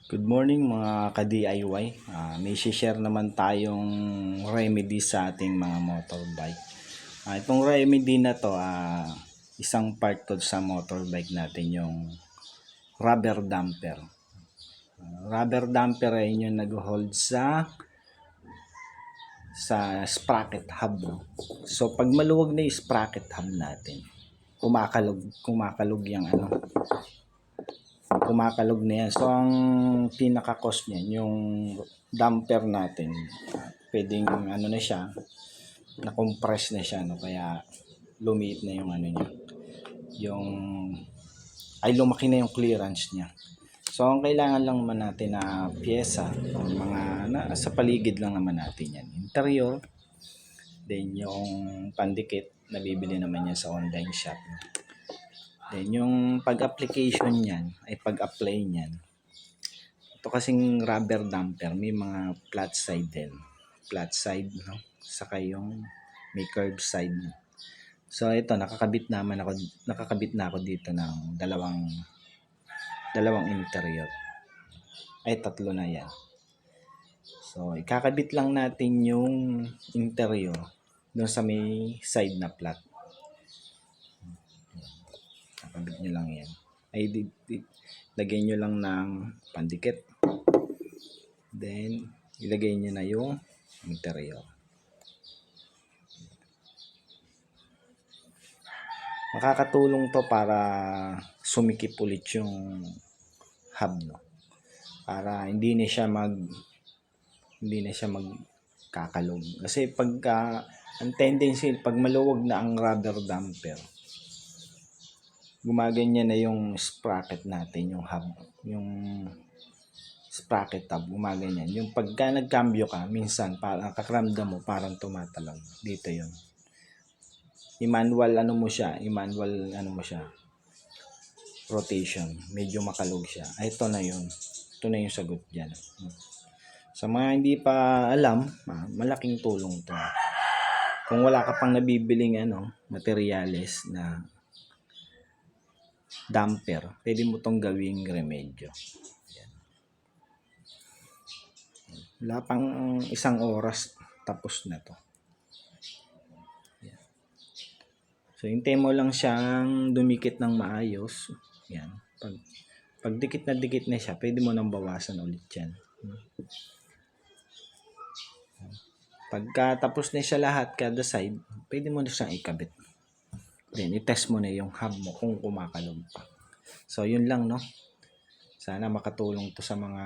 Good morning mga ka-DIY. May share naman tayong remedy sa ating mga motorbike. Itong remedy na to, isang part to sa motorbike natin, yung rubber damper. Rubber damper ay yung nag-hold sa sprocket hub. So pag maluwag na yung sprocket hub natin, kumakalog yung kumakalog na yan. So, ang pinaka-cost niyan, yung damper natin, pwedeng na siya, na-compress na siya, no? Kaya lumiit na yung niya. Lumaki na yung clearance niya. So, ang kailangan lang naman natin na pyesa, sa paligid lang naman natin yan. Interior, then yung pandikit, nabibili naman yan sa online shop. Then, yung pag-application niyan, pag-apply niyan, ito kasing rubber damper, may mga flat side din. Flat side, no? Saka yung may curved side. So, ito, nakakabit na ako dito ng dalawang interior. Tatlo na yan. So, ikakabit lang natin yung interior doon sa may side na flat. Kabit nyo lang yan. Lagyan nyo lang ng pandikit. Then, ilagay nyo na yung interior. Makakatulong to para sumikip ulit yung hub, no? Para hindi na siya magkakalog. Kasi ang tendency, pag maluwag na ang rubber damper, gumaganyan na yung sprocket natin, yung hub, yung sprocket hub, gumaganyan. Yung pagka nagcambio ka, minsan parang kakaramdam mo, parang tumatalon. Dito yun. I-manual mo siya, rotation. Medyo makalog siya. Ito na yun. Ito na yung sagot dyan. Sa mga hindi pa alam, malaking tulong to. Kung wala ka pang nabibiling materyales na damper, pwede mo tong gawing remedyo. Yan. Wala pang isang oras, tapos na to. Yan. So, hintay mo lang siyang dumikit ng maayos. Yan. Pag dikit na siya, pwede mo nang bawasan ulit yan. Pagka tapos na siya lahat, kada side, pwede mo na siyang ikabit. Then, i-test mo na yung hub mo kung kumakalog pa. So, yun lang, no? Sana makatulong to sa mga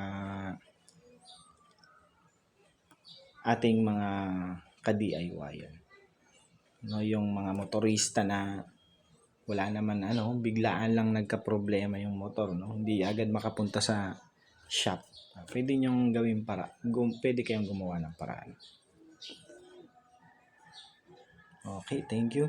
ating mga ka-DIY. No, yung mga motorista na wala naman biglaan lang nagka-problema yung motor, no? Hindi agad makapunta sa shop. Pwede niyong gawin pwede kayong gumawa ng paraan. Okay, thank you.